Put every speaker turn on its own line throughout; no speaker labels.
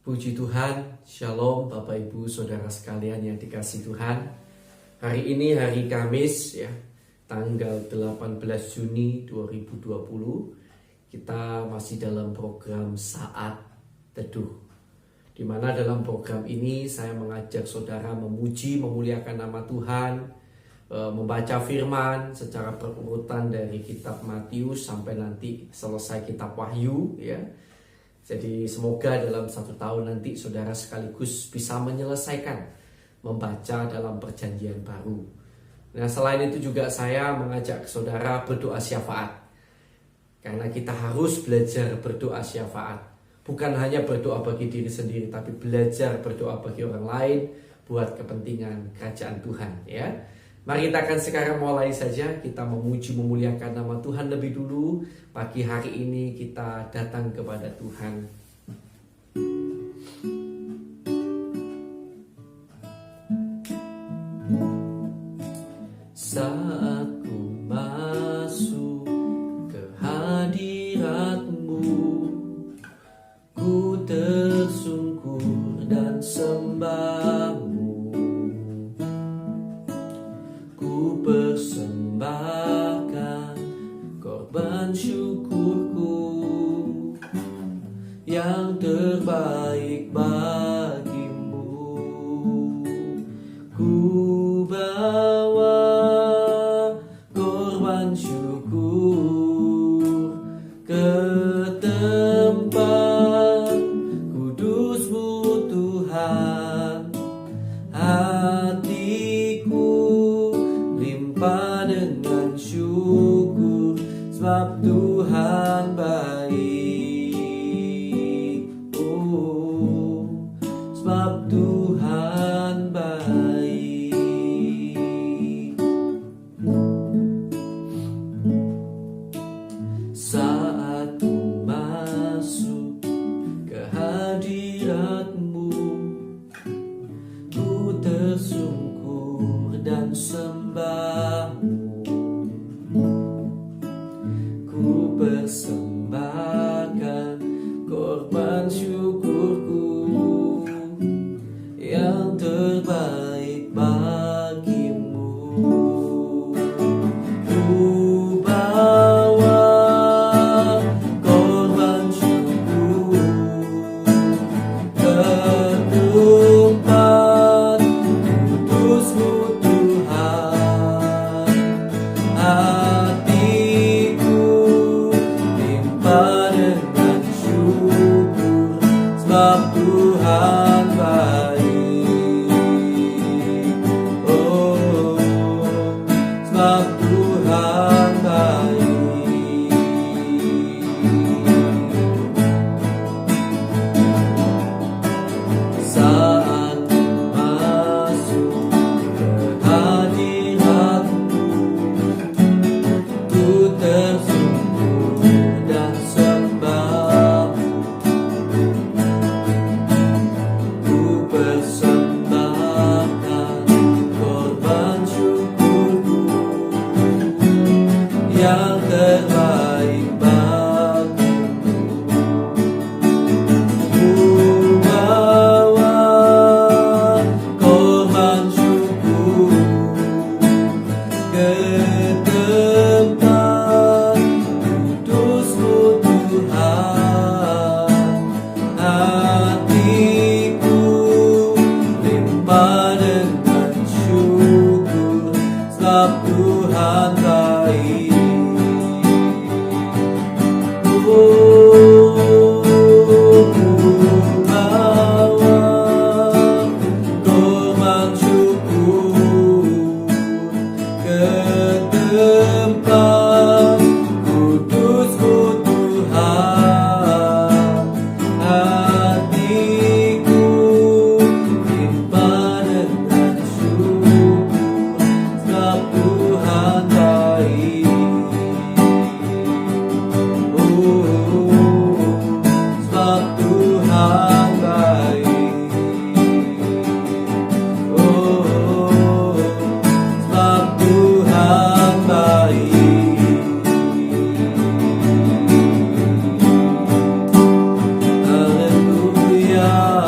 Puji Tuhan, Shalom Bapak Ibu Saudara sekalian yang dikasihi Tuhan. Hari ini hari Kamis ya, tanggal 18 Juni 2020. Kita masih dalam program Saat Teduh, di mana dalam program ini saya mengajak saudara memuji, memuliakan nama Tuhan, membaca firman secara berurutan dari kitab Matius sampai nanti selesai kitab Wahyu ya. Jadi semoga dalam 1 tahun nanti saudara sekaligus bisa menyelesaikan membaca dalam perjanjian baru. Nah, selain itu juga saya mengajak saudara berdoa syafaat. Karena kita harus belajar berdoa syafaat. Bukan hanya berdoa bagi diri sendiri, tapi belajar berdoa bagi orang lain buat kepentingan kerajaan Tuhan ya. Mari kita akan sekarang mulai saja, kita memuji memuliakan nama Tuhan lebih dulu. Pagi hari ini kita datang kepada Tuhan. Saat ku masuk ke hadirat-Mu, ku tersungkur dan sembah-Mu. Ku persembahkan korban syukurku yang terbaik bagimu. Ku bawa korban syukur ke tempat kudus-Mu Tuhan. Hatiku limpah dengan syukur, sebab Tuhan baik. Oh, sebab Tuhan baik. Saat ku masuk ke hadirat-Mu, ku tersungkur dan sembah-Mu. Ku persembahkan korban syukurku yang terbaik bagimu. Ku bawa korban syukur ke tempat kudus-Mu Tuhan. Hatiku limpah dengan syukur, sebab Tuhan baik. Oh, sebab Tuhan baik. Saat masuk ke hadirat-Mu, ku tersungkur dan sembah-Mu. Ku persembahkan korban syukurku yang terbaik bagimu. Ku bawa korban syukur ke tempat kudus-Mu Tuhan. Hatiku limpah dengan syukur, sebab Tuhan baik. Oh, ku bawa korban syukur ke tempat kudus-Mu Tuhan. Hatiku limpah dengan syukur, sebab Tuhan baik. Haleluya.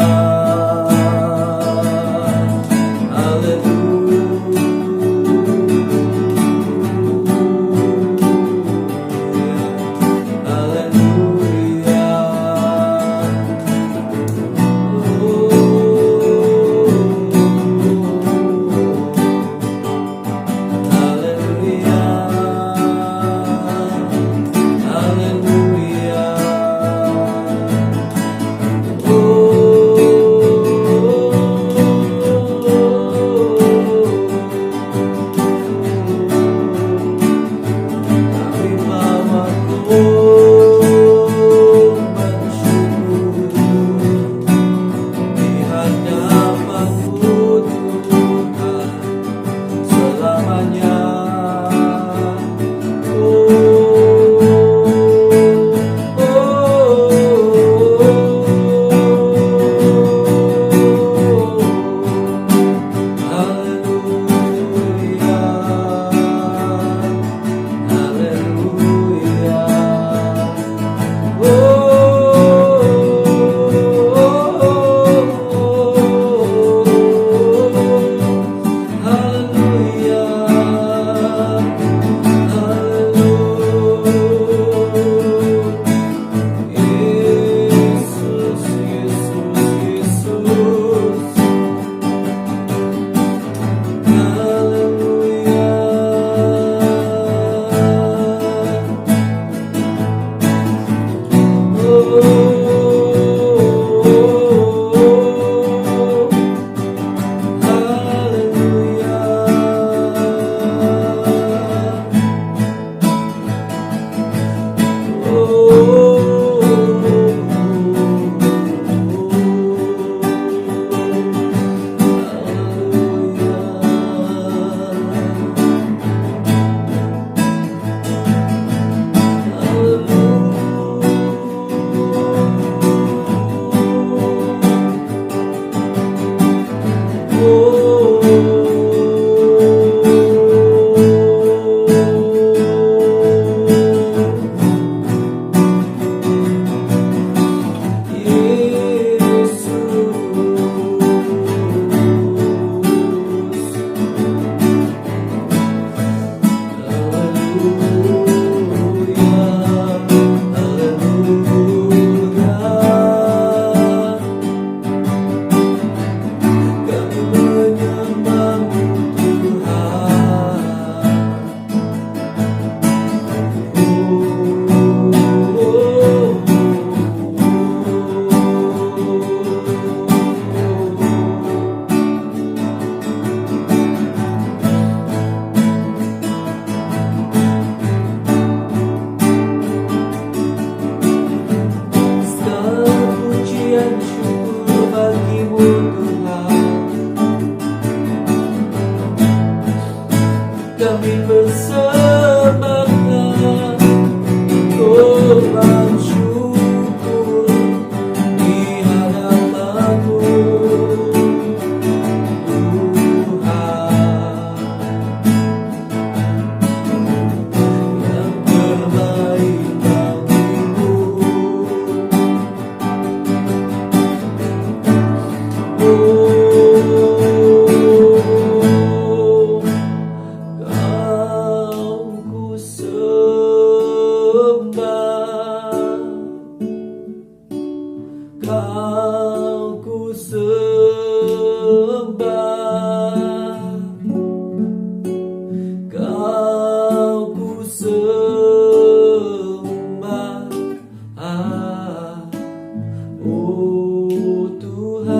Oh Tuhan,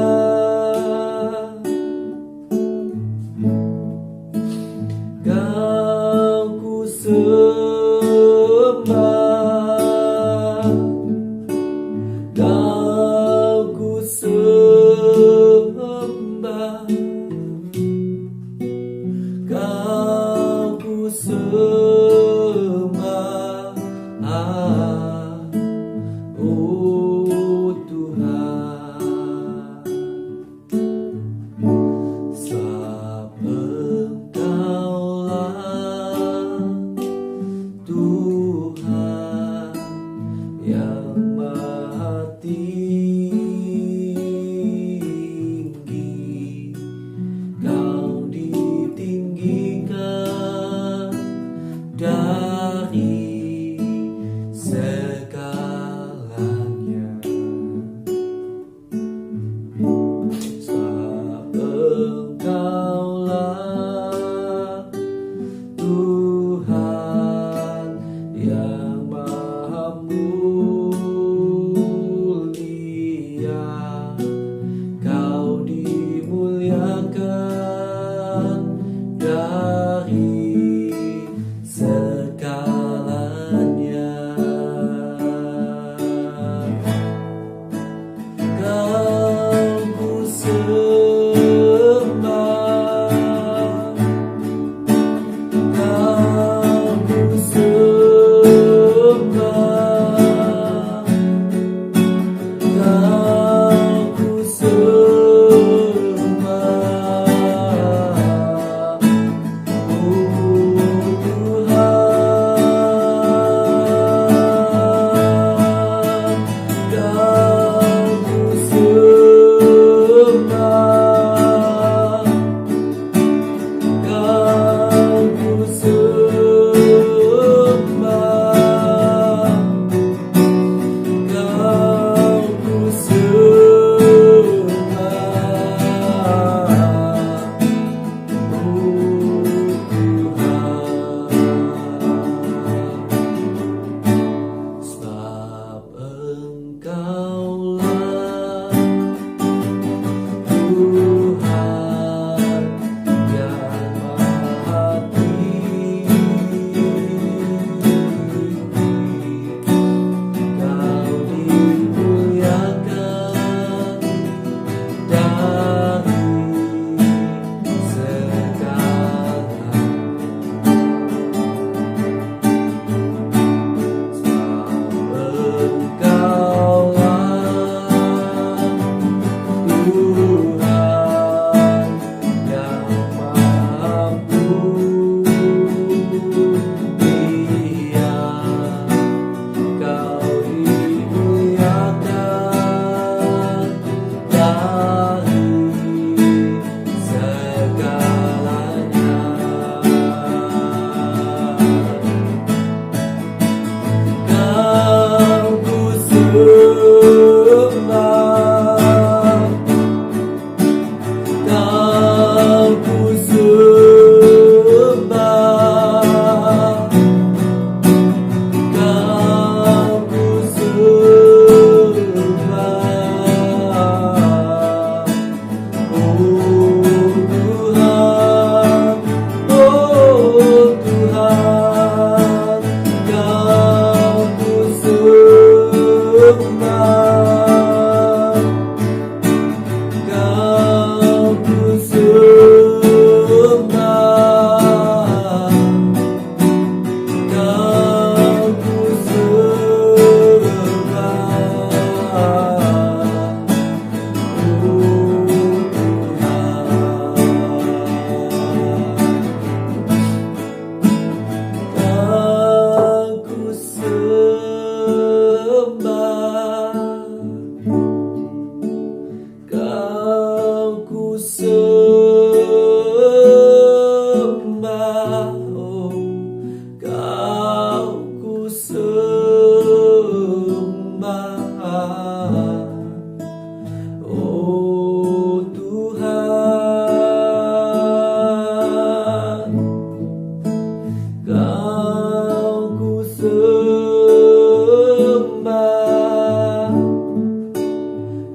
Kau ku sembah, Kau ku sembah, Kau ku sembah. Oh Tuhan, sebab Engkaulah Tuhan yang maha tinggi. Kau ditinggikan dari segalanya. Sebab Engkaulah Tuhan yang maha mulia. Kau dimuliakan dari segalanya. Kau ku sembah, Kau ku sembah, Kau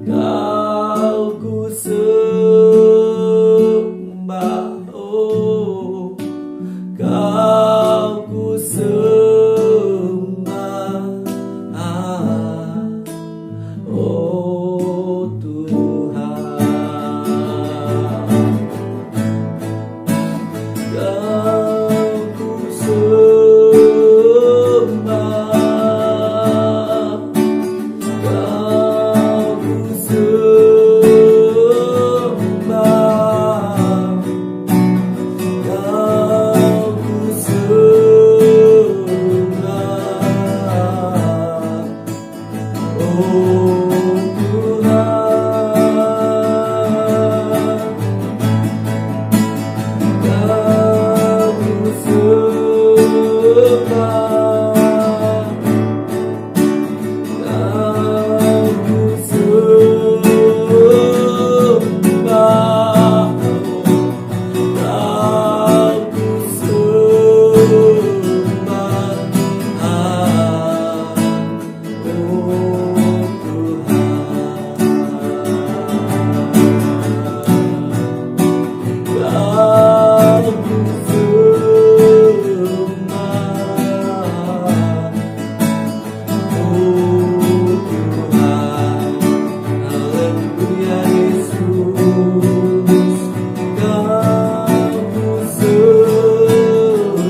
Kau ku sembah, oh, Kau ku sembah, oh Tuhan. Kau ku sembah, Kau ku sembah, Kau ku sembah, oh Tuhan. Kau ku sembah, Kau ku sembah, Kau ku sembah, oh Tuhan. Kau ku sembah, oh Tuhan. Haleluya Yesus. Kau ku sembah, oh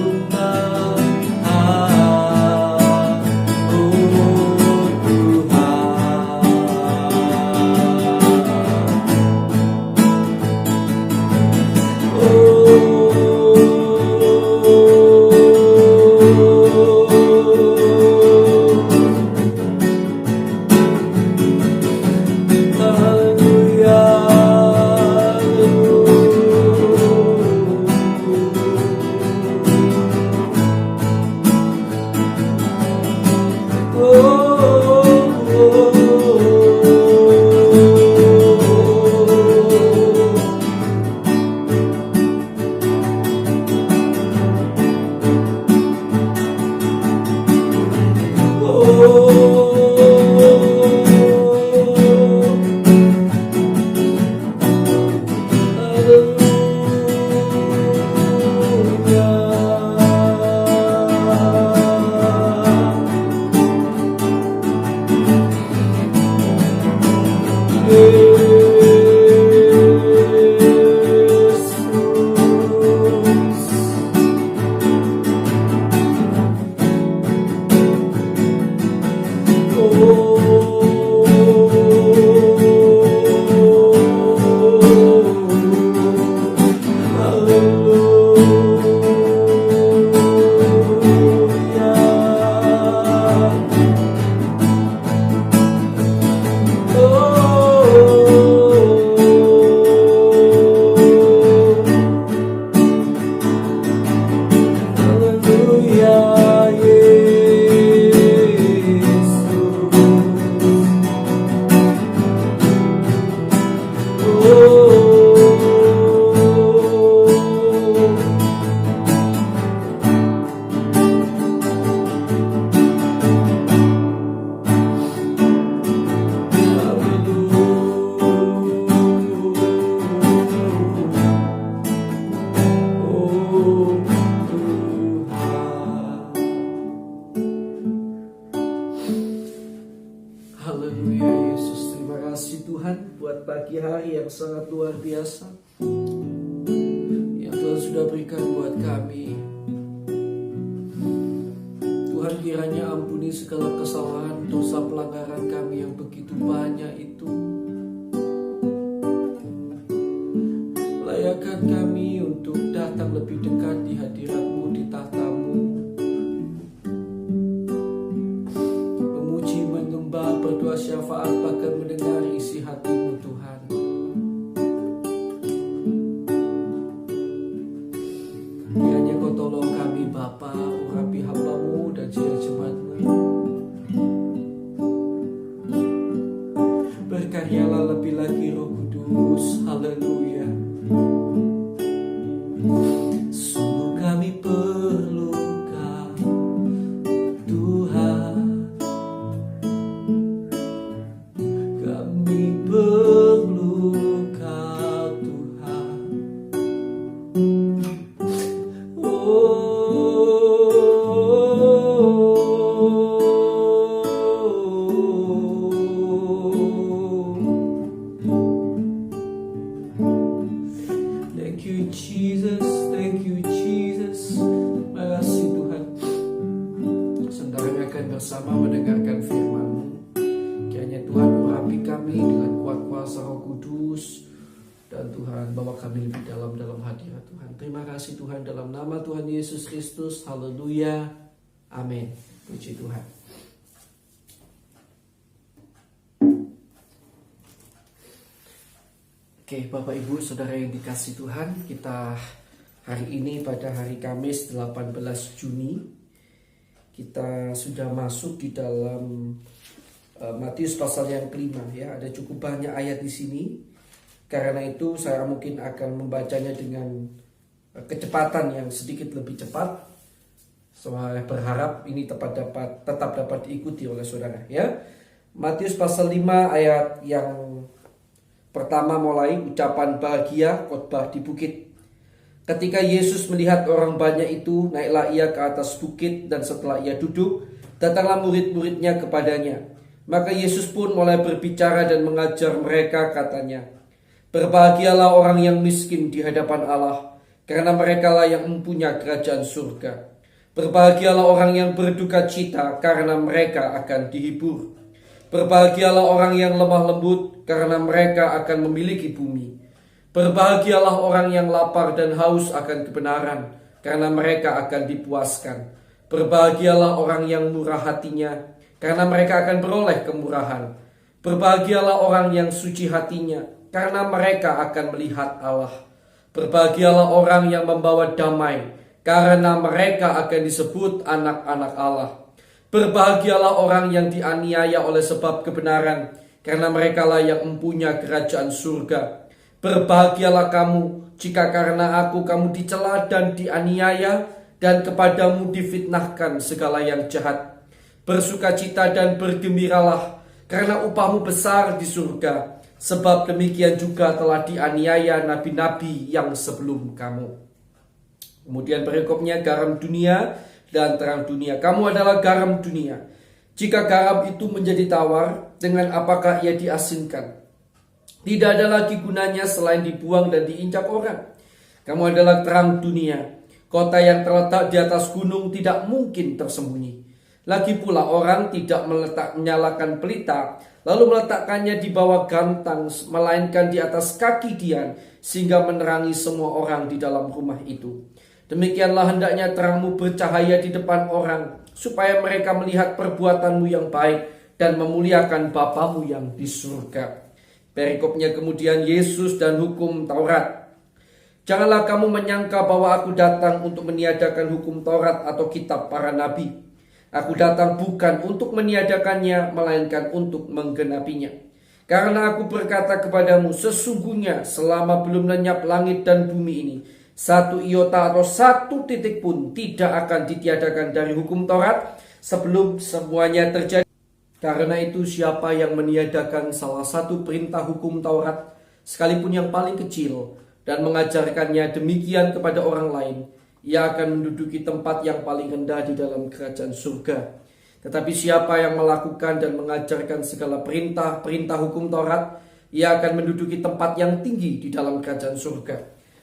Haleluya Yesus, terima kasih Tuhan buat pagi hari yang sangat luar biasa yang Tuhan sudah berikan buat kami. Tuhan, kiranya ampuni segala kesalahan, dosa, pelanggaran kami yang begitu banyak itu. Layakkan kami untuk datang lebih dekat di hadirat-Mu, di tahta-Mu, memuji, menyembah, berdoa syafaat, bahkan mendengar isi hati-Mu Tuhan. Kiranya Kau tolong kami Bapa, urapi hamba-Mu dan jemaat-Mu. Berkaryalah lebih lagi Roh Kudus. Haleluya. Sungguh kami perlu Kau Tuhan, kami bawa kami lebih dalam hadirat Tuhan. Terima kasih Tuhan, dalam nama Tuhan Yesus Kristus. Haleluya. Amin. Puji Tuhan. Oke, Bapak Ibu Saudara yang dikasih Tuhan, kita hari ini pada hari Kamis 18 Juni kita sudah masuk di dalam Matius pasal yang kelima ya. Ada cukup banyak ayat di sini. Karena itu saya mungkin akan membacanya dengan kecepatan yang sedikit lebih cepat. Saya berharap ini tetap dapat diikuti oleh saudara ya. Matius pasal 5 ayat yang pertama mulai, ucapan bahagia khotbah di bukit. Ketika Yesus melihat orang banyak itu, naiklah ia ke atas bukit, dan setelah ia duduk, datanglah murid-muridnya kepadanya. Maka Yesus pun mulai berbicara dan mengajar mereka, katanya, "Berbahagialah orang yang miskin di hadapan Allah, karena merekalah yang mempunyai kerajaan surga. Berbahagialah orang yang berduka cita, karena mereka akan dihibur. Berbahagialah orang yang lemah lembut, karena mereka akan memiliki bumi. Berbahagialah orang yang lapar dan haus akan kebenaran, karena mereka akan dipuaskan. Berbahagialah orang yang murah hatinya, karena mereka akan beroleh kemurahan. Berbahagialah orang yang suci hatinya, karena mereka akan melihat Allah. Berbahagialah orang yang membawa damai, karena mereka akan disebut anak-anak Allah. Berbahagialah orang yang dianiaya oleh sebab kebenaran, karena merekalah yang mempunyai kerajaan surga. Berbahagialah kamu jika karena aku kamu dicela dan dianiaya, dan kepadamu difitnahkan segala yang jahat. Bersukacita dan bergembiralah, karena upahmu besar di surga. Sebab demikian juga telah dianiaya nabi-nabi yang sebelum kamu." Kemudian berikutnya, garam dunia dan terang dunia. Kamu adalah garam dunia. Jika garam itu menjadi tawar, dengan apakah ia diasinkan? Tidak ada lagi gunanya selain dibuang dan diinjak orang. Kamu adalah terang dunia. Kota yang terletak di atas gunung tidak mungkin tersembunyi. Lagi pula orang tidak menyalakan pelita lalu meletakkannya di bawah gantang, melainkan di atas kaki dian, sehingga menerangi semua orang di dalam rumah itu. Demikianlah hendaknya terangmu bercahaya di depan orang, supaya mereka melihat perbuatanmu yang baik dan memuliakan Bapamu yang di surga. Perikopnya kemudian, Yesus dan hukum Taurat. Janganlah kamu menyangka bahwa aku datang untuk meniadakan hukum Taurat atau kitab para nabi. Aku datang bukan untuk meniadakannya, melainkan untuk menggenapinya. Karena aku berkata kepadamu, sesungguhnya selama belum lenyap langit dan bumi ini, satu iota atau satu titik pun tidak akan ditiadakan dari hukum Taurat sebelum semuanya terjadi. Karena itu siapa yang meniadakan salah satu perintah hukum Taurat, sekalipun yang paling kecil, dan mengajarkannya demikian kepada orang lain, ia akan menduduki tempat yang paling rendah di dalam kerajaan surga. Tetapi siapa yang melakukan dan mengajarkan segala perintah hukum Taurat, ia akan menduduki tempat yang tinggi di dalam kerajaan surga.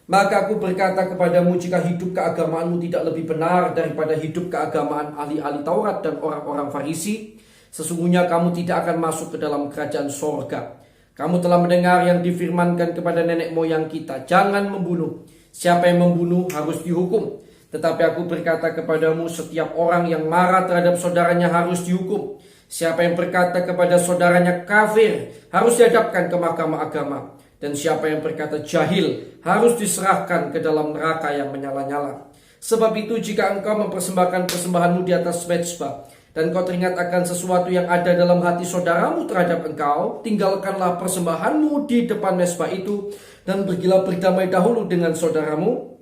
Maka aku berkata kepadamu, jika hidup keagamaanmu tidak lebih benar daripada hidup keagamaan ahli-ahli Taurat dan orang-orang Farisi, sesungguhnya kamu tidak akan masuk ke dalam kerajaan surga. Kamu telah mendengar yang difirmankan kepada nenek moyang kita, jangan membunuh. Siapa yang membunuh harus dihukum. Tetapi aku berkata kepadamu, setiap orang yang marah terhadap saudaranya harus dihukum. Siapa yang berkata kepada saudaranya kafir harus dihadapkan ke mahkamah agama. Dan siapa yang berkata jahil harus diserahkan ke dalam neraka yang menyala-nyala. Sebab itu jika engkau mempersembahkan persembahanmu di atas mezbah, dan kau teringat akan sesuatu yang ada dalam hati saudaramu terhadap engkau, tinggalkanlah persembahanmu di depan mezbah itu, dan pergilah berdamai dahulu dengan saudaramu,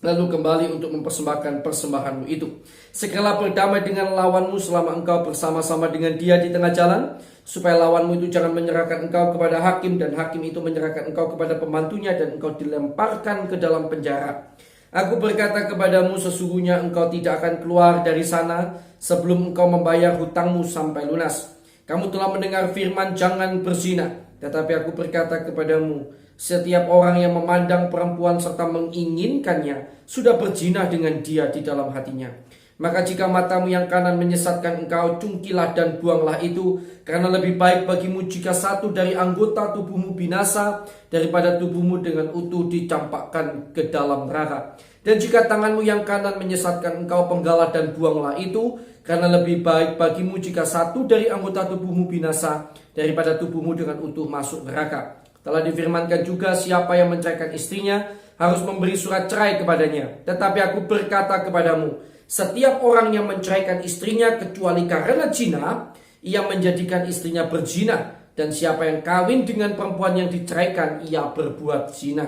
lalu kembali untuk mempersembahkan persembahanmu itu. Segeralah berdamai dengan lawanmu selama engkau bersama-sama dengan dia di tengah jalan, supaya lawanmu itu jangan menyerahkan engkau kepada hakim, dan hakim itu menyerahkan engkau kepada pembantunya, dan engkau dilemparkan ke dalam penjara. Aku berkata kepadamu, sesungguhnya engkau tidak akan keluar dari sana sebelum engkau membayar hutangmu sampai lunas. Kamu telah mendengar firman jangan berzina. Tetapi aku berkata kepadamu, setiap orang yang memandang perempuan serta menginginkannya sudah berzina dengan dia di dalam hatinya. Maka jika matamu yang kanan menyesatkan engkau, cungkilah dan buanglah itu. Karena lebih baik bagimu jika satu dari anggota tubuhmu binasa, daripada tubuhmu dengan utuh dicampakkan ke dalam neraka. Dan jika tanganmu yang kanan menyesatkan engkau, penggalah dan buanglah itu. Karena lebih baik bagimu jika satu dari anggota tubuhmu binasa, daripada tubuhmu dengan utuh masuk neraka. Telah difirmankan juga, siapa yang menceraikan istrinya harus memberi surat cerai kepadanya. Tetapi aku berkata kepadamu, setiap orang yang menceraikan istrinya kecuali karena zina, ia menjadikan istrinya berzina. Dan siapa yang kawin dengan perempuan yang diceraikan, ia berbuat zina.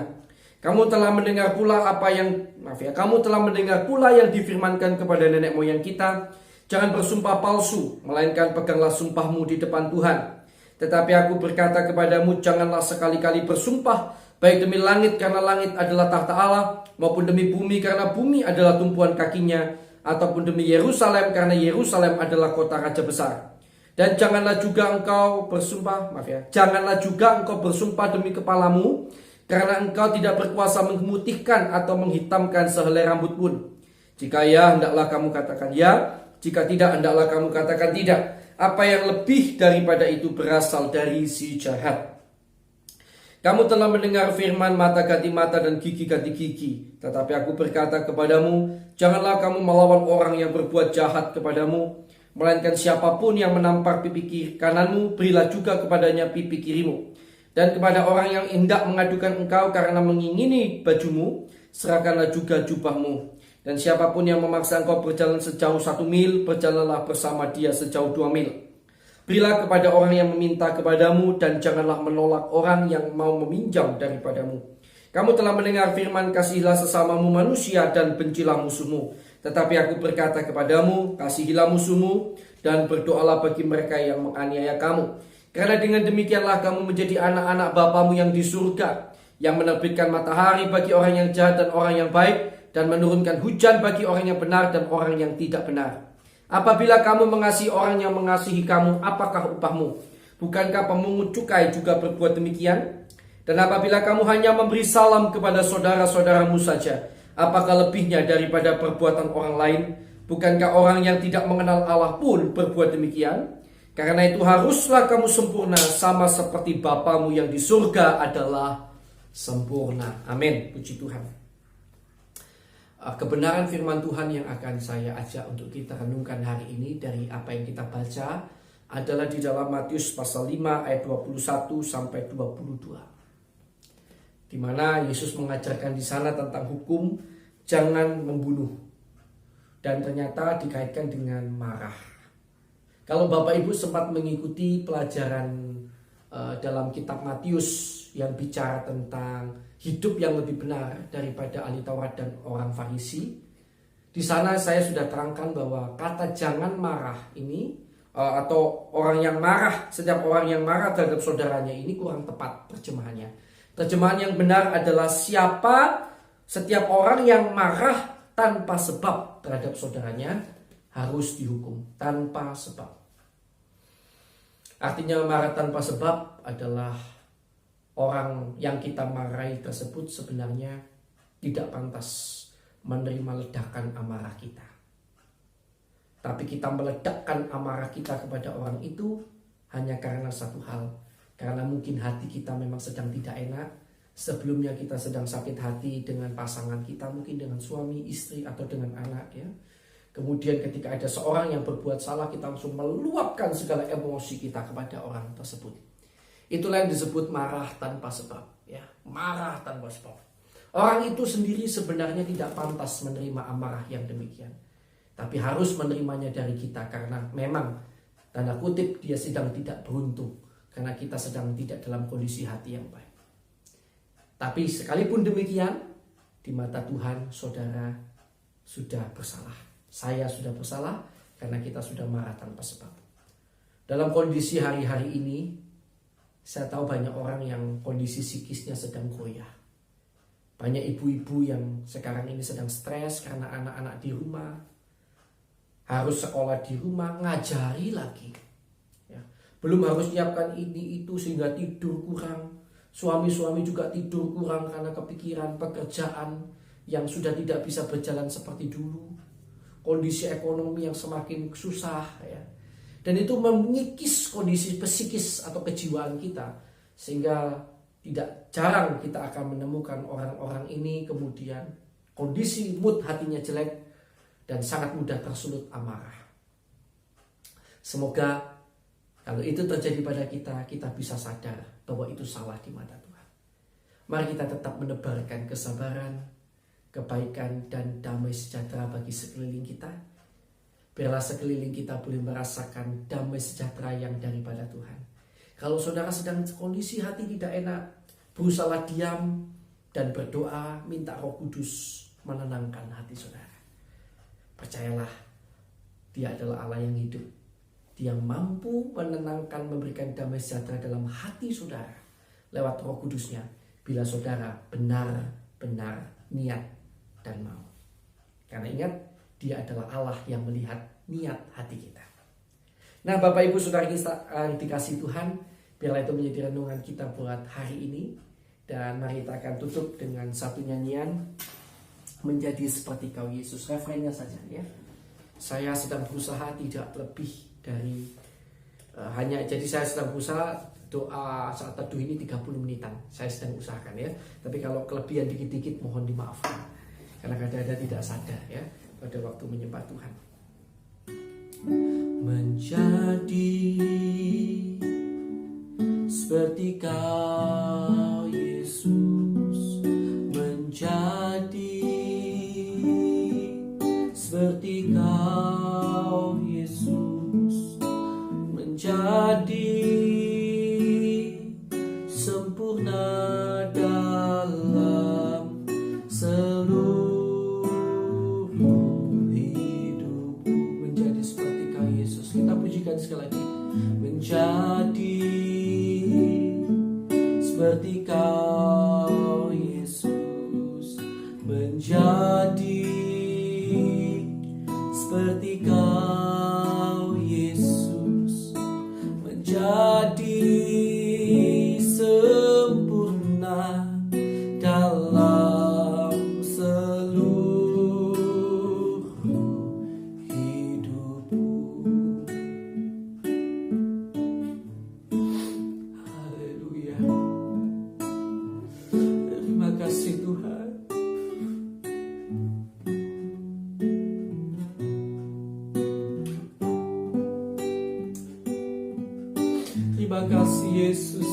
Kamu telah mendengar pula yang difirmankan kepada nenek moyang kita, jangan bersumpah palsu, melainkan peganglah sumpahmu di depan Tuhan. Tetapi aku berkata kepadamu, janganlah sekali-kali bersumpah, baik demi langit karena langit adalah tahta Allah, maupun demi bumi karena bumi adalah tumpuan kakinya, ataupun demi Yerusalem karena Yerusalem adalah kota raja besar. Dan janganlah juga engkau bersumpah demi kepalamu, karena engkau tidak berkuasa memutihkan atau menghitamkan sehelai rambut pun. Jika ya, hendaklah kamu katakan ya, jika tidak, hendaklah kamu katakan tidak. Apa yang lebih daripada itu berasal dari si jahat. Kamu telah mendengar firman mata ganti mata dan gigi ganti gigi. Tetapi aku berkata kepadamu, janganlah kamu melawan orang yang berbuat jahat kepadamu, melainkan siapapun yang menampar pipi kananmu, berilah juga kepadanya pipi kirimu. Dan kepada orang yang hendak mengadukan engkau karena mengingini bajumu, serahkanlah juga jubahmu. Dan siapapun yang memaksa engkau berjalan sejauh 1 mil, berjalanlah bersama dia sejauh 2 mil. Berilah kepada orang yang meminta kepadamu, dan janganlah menolak orang yang mau meminjam daripadamu. Kamu telah mendengar firman, kasihilah sesamamu manusia dan bencilah musuhmu. Tetapi aku berkata kepadamu, kasihilah musuhmu dan berdoalah bagi mereka yang menganiaya kamu. Karena dengan demikianlah kamu menjadi anak-anak Bapamu yang di surga, yang menerbitkan matahari bagi orang yang jahat dan orang yang baik, dan menurunkan hujan bagi orang yang benar dan orang yang tidak benar. Apabila kamu mengasihi orang yang mengasihi kamu, apakah upahmu? Bukankah pemungut cukai juga berbuat demikian? Dan apabila kamu hanya memberi salam kepada saudara-saudaramu saja, apakah lebihnya daripada perbuatan orang lain? Bukankah orang yang tidak mengenal Allah pun berbuat demikian? Karena itu haruslah kamu sempurna, sama seperti Bapamu yang di surga adalah sempurna. Amin. Puji Tuhan. Kebenaran firman Tuhan yang akan saya ajak untuk kita renungkan hari ini dari apa yang kita baca adalah di dalam Matius pasal 5 ayat 21 sampai 22. Di mana Yesus mengajarkan di sana tentang hukum jangan membunuh. Dan ternyata dikaitkan dengan marah. Kalau Bapak Ibu sempat mengikuti pelajaran dalam kitab Matius yang bicara tentang hidup yang lebih benar daripada ahli Taurat dan orang Farisi, di sana saya sudah terangkan bahwa kata jangan marah ini atau orang yang marah, setiap orang yang marah terhadap saudaranya ini kurang tepat terjemahannya. Terjemahan yang benar adalah setiap orang yang marah tanpa sebab terhadap saudaranya harus dihukum tanpa sebab. Artinya marah tanpa sebab adalah orang yang kita marahi tersebut sebenarnya tidak pantas menerima ledakan amarah kita. Tapi kita meledakkan amarah kita kepada orang itu hanya karena satu hal. Karena mungkin hati kita memang sedang tidak enak. Sebelumnya kita sedang sakit hati dengan pasangan kita, mungkin dengan suami, istri, atau dengan anak, ya. Kemudian ketika ada seorang yang berbuat salah, kita langsung meluapkan segala emosi kita kepada orang tersebut. Itulah yang disebut marah tanpa sebab, ya. Marah tanpa sebab. Orang itu sendiri sebenarnya tidak pantas menerima amarah yang demikian. Tapi harus menerimanya dari kita karena memang tanda kutip dia sedang tidak beruntung. Karena kita sedang tidak dalam kondisi hati yang baik. Tapi sekalipun demikian, di mata Tuhan saudara sudah bersalah. Saya sudah bersalah karena kita sudah marah tanpa sebab. Dalam kondisi hari-hari ini, saya tahu banyak orang yang kondisi psikisnya sedang goyah. Banyak ibu-ibu yang sekarang ini sedang stres karena anak-anak di rumah. Harus sekolah di rumah, ngajari lagi. Ya. Belum harus nyiapkan ini itu sehingga tidur kurang. Suami-suami juga tidur kurang karena kepikiran pekerjaan yang sudah tidak bisa berjalan seperti dulu. kondisi ekonomi yang semakin susah ya. Dan itu mengikis kondisi psikis atau kejiwaan kita, sehingga tidak jarang kita akan menemukan orang-orang ini kemudian kondisi mood hatinya jelek dan sangat mudah tersulut amarah. Semoga kalau itu terjadi pada kita, kita bisa sadar bahwa itu salah di mata Tuhan. Mari kita tetap menebarkan kesabaran, kebaikan, dan damai sejahtera bagi sekeliling kita. Biarlah sekeliling kita boleh merasakan damai sejahtera yang daripada Tuhan. Kalau saudara sedang kondisi hati tidak enak, berusaha diam dan berdoa, minta Roh Kudus menenangkan hati saudara. Percayalah, Dia adalah Allah yang hidup. Dia mampu menenangkan, memberikan damai sejahtera dalam hati saudara lewat Roh Kudusnya, bila saudara benar-benar niat dan mau. Karena ingat, Dia adalah Allah yang melihat niat hati kita. Nah, Bapak Ibu Saudara yang dikasihi Tuhan, biarlah itu menjadi renungan kita buat hari ini. Dan mari kita akan tutup dengan satu nyanyian, Menjadi Seperti Kau Yesus. Refrennya saja ya. Saya sedang berusaha tidak lebih dari jadi saya sedang berusaha doa saat teduh ini 30 menitan. Saya sedang usahakan ya. Tapi kalau kelebihan dikit-dikit mohon dimaafkan. Karena kadang-kadang tidak sadar ya pada waktu menyembah Tuhan. Menjadi seperti Kau Yesus, menjadi seperti Kau Yesus, menjadi sempurna dalam seluruh hidupku. Menjadi seperti Kau Yesus. Kita pujikan sekali lagi. Menjadi seperti Kau Yesus, menjadi seperti Kau Yesus, menjadi sempurna dalam seluruh hidupku. Haleluya. Terima kasih Tuhan. Terima kasih Yesus.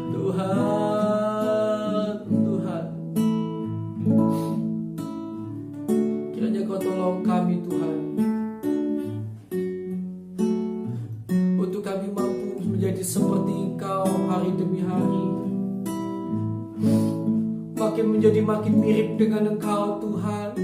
Tuhan, kiranya Kau tolong kami Tuhan, untuk kami mampu menjadi seperti Engkau hari demi hari, makin mirip dengan Engkau Tuhan.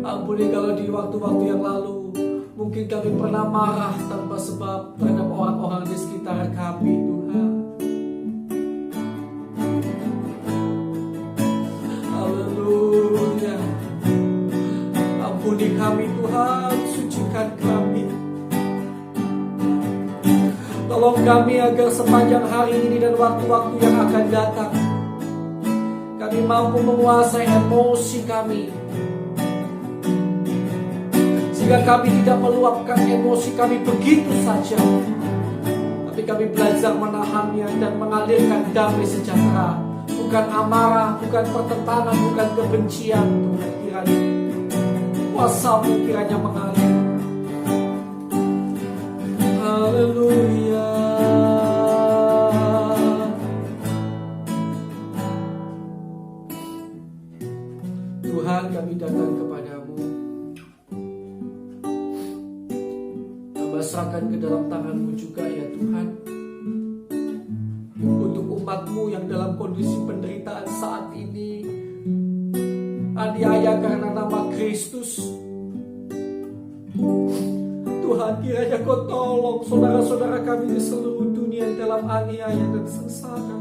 Ampuni kalau di waktu-waktu yang lalu mungkin kami pernah marah tanpa sebab terhadap orang-orang di sekitar kami Tuhan. Haleluya. Ampuni kami Tuhan, sucikan kami. Tolong kami agar sepanjang hari ini dan waktu-waktu yang akan datang, kami mampu menguasai emosi kami, sehingga kami tidak meluapkan emosi kami begitu saja, tapi kami belajar menahannya dan mengalirkan damai sejahtera. Bukan amarah, bukan pertentangan, bukan kebencian. Tuhan, kiranya kuasa-Mu kiranya mengalir. Haleluya. Tuhan, kami datang kepadamu, serahkan ke dalam tangan-Mu juga ya Tuhan, untuk umat-Mu yang dalam kondisi penderitaan saat ini, aniaya karena nama Kristus. Tuhan, kiranya Kau tolong saudara-saudara kami di seluruh dunia dalam aniaya dan sengsara.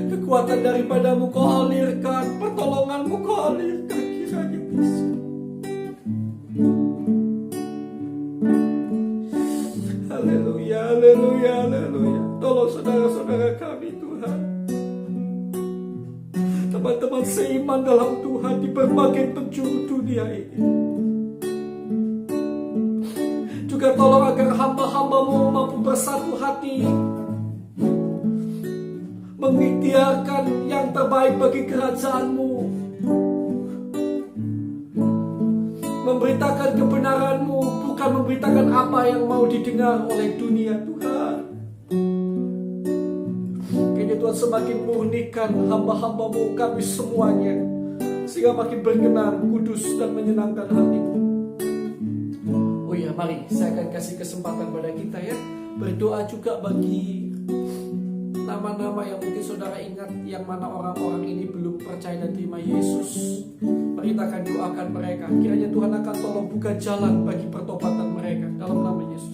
Kekuatan daripada-Mu Kau alirkan, pertolongan-Mu Kau alirkan, kiranya bisa. seiman dalam Tuhan di berbagai penjuru dunia ini. Juga tolong agar hamba-hambamu mampu bersatu hati, mengikhtiarkan yang terbaik bagi kerajaan-Mu, memberitakan kebenaran-Mu, bukan memberitakan apa yang mau didengar oleh dunia, Tuhan. Kini Tuhan semakin murnikan hamba-hamba-Mu, kami semuanya, sehingga makin berkenan, kudus, dan menyenangkan hati-Mu. Oh ya, mari saya akan kasih kesempatan pada kita ya, berdoa juga bagi nama-nama yang mungkin saudara ingat, yang mana orang-orang ini belum percaya dan terima Yesus. Mari kita akan doakan mereka. Kiranya Tuhan akan tolong buka jalan bagi pertobatan mereka dalam nama Yesus.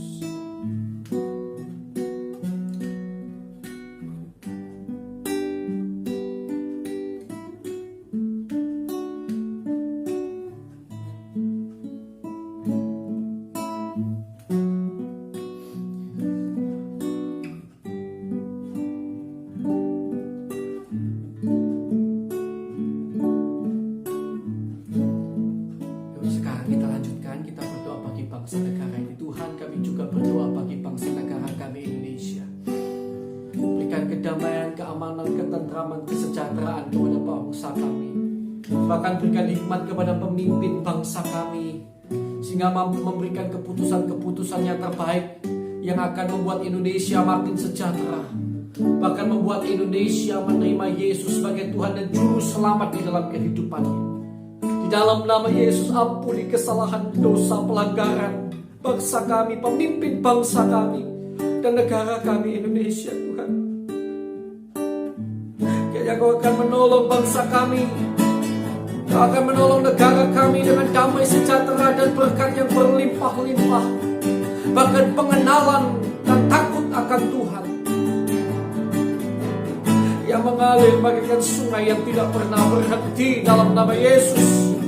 Bangsa negara ini, Tuhan, kami juga berdoa bagi bangsa negara kami Indonesia. Berikan kedamaian, keamanan, ketentraman, kesejahteraan kepada bangsa kami. Bahkan berikan hikmat kepada pemimpin bangsa kami, sehingga mampu memberikan keputusan-keputusan yang terbaik yang akan membuat Indonesia makin sejahtera, bahkan membuat Indonesia menerima Yesus sebagai Tuhan dan Juru Selamat di dalam kehidupannya. Dalam nama Yesus, ampuni kesalahan, dosa, pelanggaran bangsa kami, pemimpin bangsa kami, dan negara kami Indonesia, Tuhan. Kiranya Kau akan menolong bangsa kami, Kau akan menolong negara kami dengan damai sejahtera dan berkat yang berlimpah-limpah, bahkan pengenalan dan takut akan Tuhan yang mengalir bagaikan sungai yang tidak pernah berhenti. Dalam nama Yesus,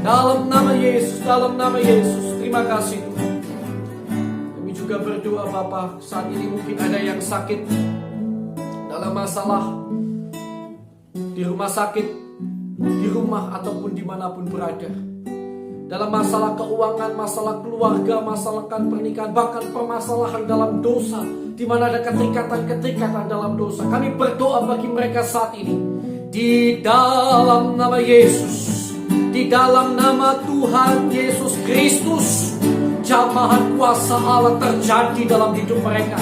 dalam nama Yesus, dalam nama Yesus. Terima kasih Tuhan. Kami juga berdoa Bapa, saat ini mungkin ada yang sakit dalam masalah di rumah sakit, di rumah ataupun dimanapun berada, dalam masalah keuangan, masalah keluarga, masalah pernikahan, bahkan permasalahan dalam dosa, di mana ada keterikatan-keterikatan dalam dosa. Kami berdoa bagi mereka saat ini, di dalam nama Yesus, di dalam nama Tuhan Yesus Kristus, jamahan kuasa Allah terjadi dalam hidup mereka.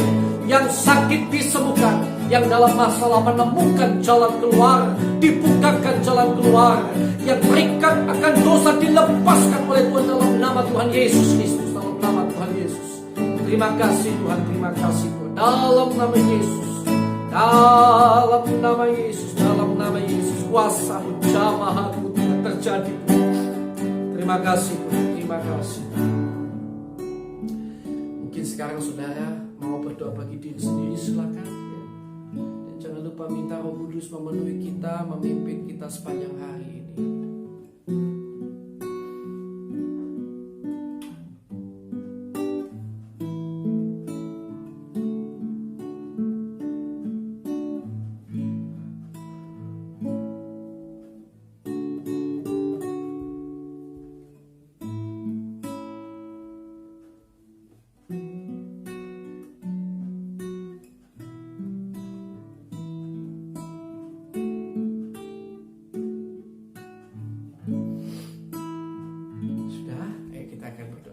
Yang sakit disembuhkan, yang dalam masalah menemukan jalan keluar, dibukakan jalan keluar, yang terikat akan dosa dilepaskan oleh Tuhan dalam nama Tuhan Yesus Kristus, dalam nama Tuhan Yesus. Terima kasih Tuhan, terima kasih Tuhan. Dalam nama Yesus, dalam nama Yesus, dalam nama Yesus, kuasa-Mu, jamahan-Mu terjadi. Terima kasih Tuhan, terima kasih. Mungkin sekarang saudara mau berdoa bagi diri sendiri, silakan ya. Dan jangan lupa minta Roh Kudus memenuhi kita, memimpin kita sepanjang hari ini.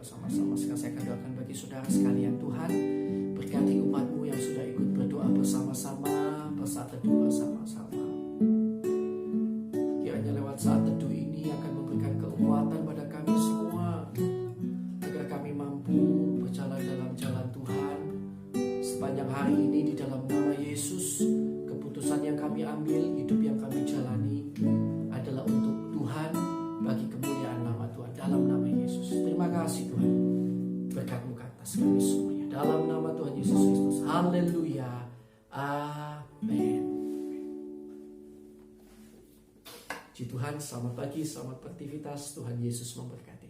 Sama-sama sekarang saya akan doakan bagi saudara sekalian. Tuhan, berkati umat-Mu yang sudah ikut berdoa bersama-sama, bersatu teduh bersama-sama. Kiranya lewat saat teduh ini akan memberikan kekuatan pada kami semua, agar kami mampu berjalan dalam jalan Tuhan sepanjang hari ini. Di dalam nama Yesus, keputusan yang kami ambil, hidup yang kami jalani adalah untuk Tuhan, bagi kemuliaan nama Tuhan. Dalam nama Yesus, terima kasih Tuhan, berkat-Mu ke atas kami semuanya. Dalam nama Tuhan Yesus Kristus, haleluya, amin. Puji Tuhan, selamat pagi, selamat beraktivitas. Tuhan Yesus memberkati.